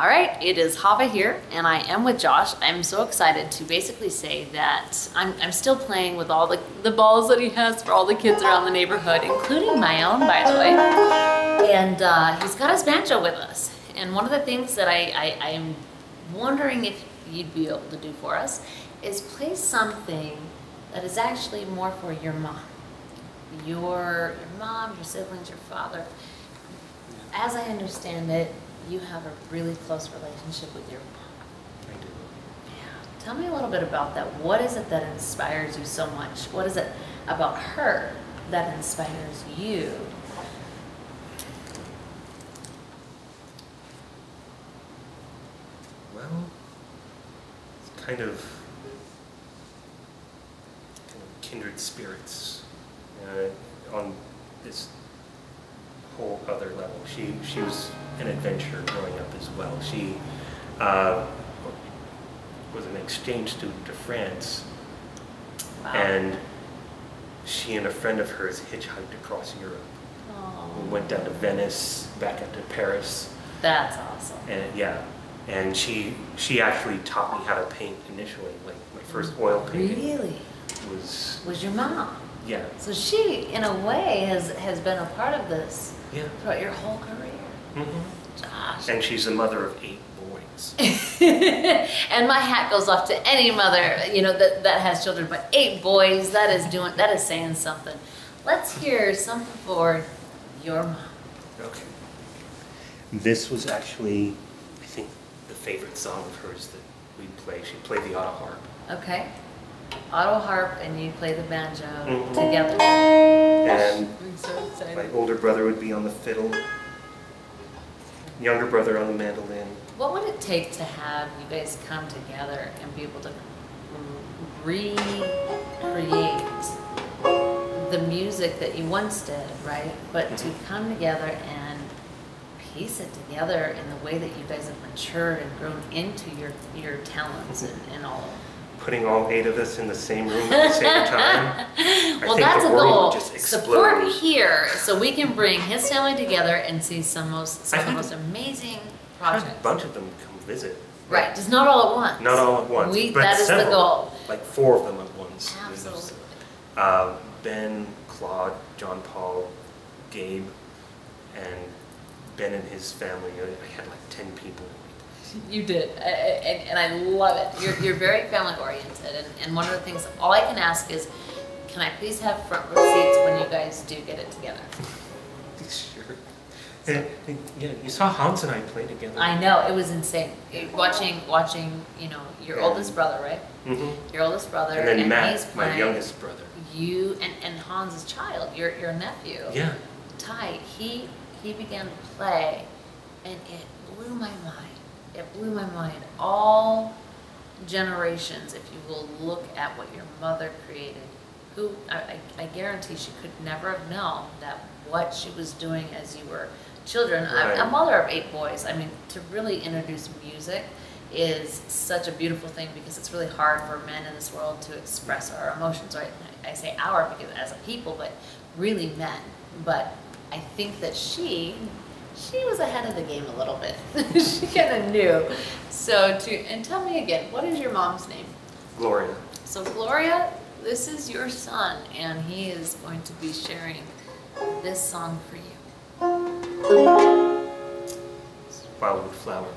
All right, it is Hava here, and I am with Josh. I'm so excited to basically say that I'm still playing with all the balls that he has for all the kids around the neighborhood, including my own, by the way. And he's got his banjo with us. And one of the things that I am wondering if you'd be able to do for us is play something that is actually more for your mom. Your mom, your siblings, your father. As I understand it, you have a really close relationship with your mom. I do. Yeah. Tell me a little bit about that. What is it that inspires you so much? What is it about her that inspires you? Well, it's kind of kindred spirits on this whole other level. She was an adventurer growing up as well. She was an exchange student to France. Wow. And she and a friend of hers hitchhiked across Europe. Oh. We went down to Venice, back up to Paris. That's awesome. And yeah, and she actually taught me how to paint initially. Like my first oil painting. Really? Was your mom? Yeah. So she, in a way, has been a part of this. Yeah. Throughout your whole career. Mm-hmm. Gosh. And she's the mother of 8 boys. And my hat goes off to any mother, you know, that has children, but 8 boys, that is saying something. Let's hear something for your mom. Okay. This was actually, I think, the favorite song of hers that we'd play. She'd play the auto harp. Okay. Auto harp and you play the banjo mm-hmm. together. And I'm so excited. My older brother would be on the fiddle, younger brother on the mandolin. What would it take to have you guys come together and be able to recreate the music that you once did, right? But mm-hmm. to come together and piece it together in the way that you guys have matured and grown into your talents mm-hmm. and all. Putting all 8 of us in the same room at the same time. Well, that's a goal. Support here so we can bring his family together and see some of the most amazing projects. A bunch of them come visit. Right, just not all at once. Not all at once. But that is several, the goal. Like 4 of them at once. Absolutely. Ben, Claude, John Paul, Gabe, and Ben and his family. I had like 10 people. You did, and I love it. You're very family oriented, and one of the things, all I can ask is, can I please have front row seats when you guys do get it together? Sure. And yeah, you saw Hans and I play together. I know, it was insane. Watching, you know, your oldest brother, right? Mm-hmm. Your oldest brother, and then Matt, he's playing, my youngest brother. You and Hans's child, your nephew. Yeah. Ty, he began to play, and it blew my mind. It blew my mind. All generations, if you will, look at what your mother created. Who I guarantee she could never have known that what she was doing as you were children. Right. I'm a mother of 8 boys. I mean, to really introduce music is such a beautiful thing because it's really hard for men in this world to express our emotions. Right? I say our because as a people, but really men. But I think that she was ahead of the game a little bit. She kind of knew. So and tell me again, what is your mom's name? Gloria. So Gloria, this is your son, and he is going to be sharing this song for you. Wildwood Flower.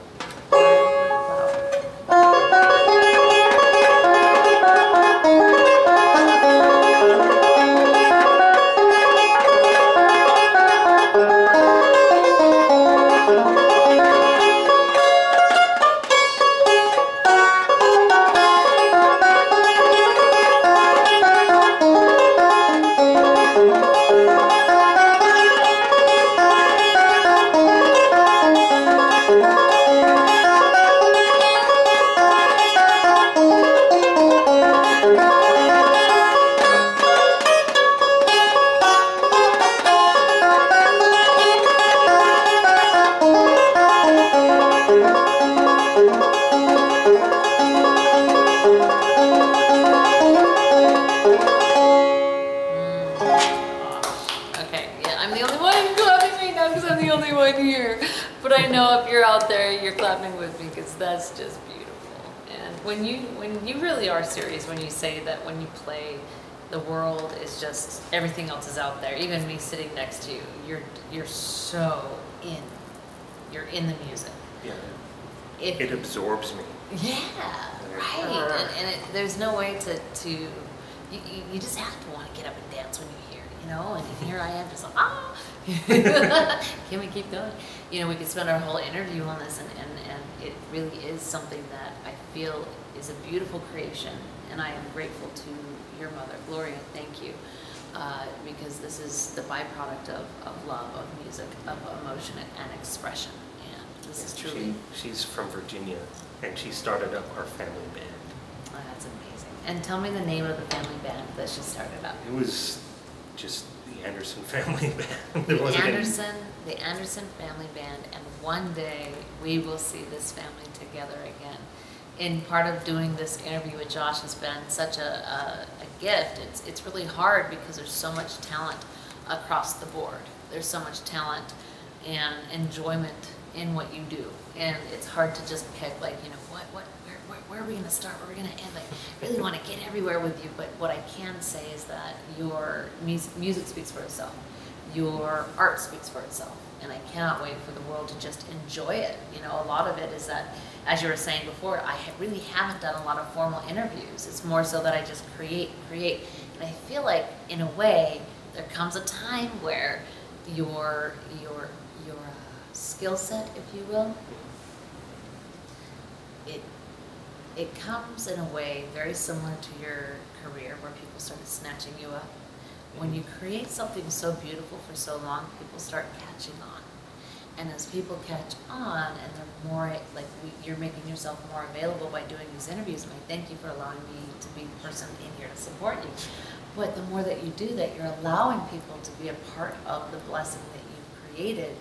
laughing with me because that's just beautiful. And when you really are serious when you say that when you play, the world is just everything else is out there. Even me sitting next to you, you're so in. You're in the music. Yeah. It absorbs me. Yeah, right. And there's no way to you just have to want to get up and dance when you hear it, you know. And here I am, just like can we keep going? You know, we could spend our whole interview on this, and it really is something that I feel is a beautiful creation, and I am grateful to your mother, Gloria. Thank you, because this is the byproduct of love, of music, of emotion and expression, and this is truly. She's from Virginia, and she started up our family band. Oh, that's amazing. And tell me the name of the family band that she started up. It was just the Andersen family band. The Andersen family band, and one day we will see this family together again. And part of doing this interview with Josh has been such a gift. It's really hard because there's so much talent across the board. There's so much talent and enjoyment in what you do, and it's hard to just pick, like, you know, where are we going to start, where are we going to end? Like, I really want to get everywhere with you, but what I can say is that your music speaks for itself. Your art speaks for itself, and I cannot wait for the world to just enjoy it. You know, a lot of it is that, as you were saying before, I really haven't done a lot of formal interviews. It's more so that I just create, and I feel like, in a way, there comes a time where your skill set, if you will, it comes in a way very similar to your career, where people started snatching you up. When you create something so beautiful for so long, people start catching on. And as people catch on, and they're more, like, you're making yourself more available by doing these interviews, and I thank you for allowing me to be the person in here to support you. But the more that you do that, you're allowing people to be a part of the blessing that you've created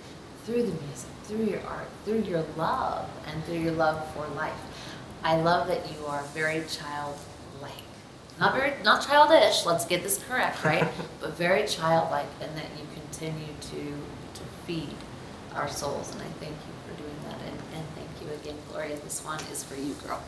through the music, through your art, through your love, and through your love for life. I love that you are very childlike. Not childish, let's get this correct, right? But very childlike, and that you continue to feed our souls, and I thank you for doing that, and thank you again, Gloria. This one is for you, girl.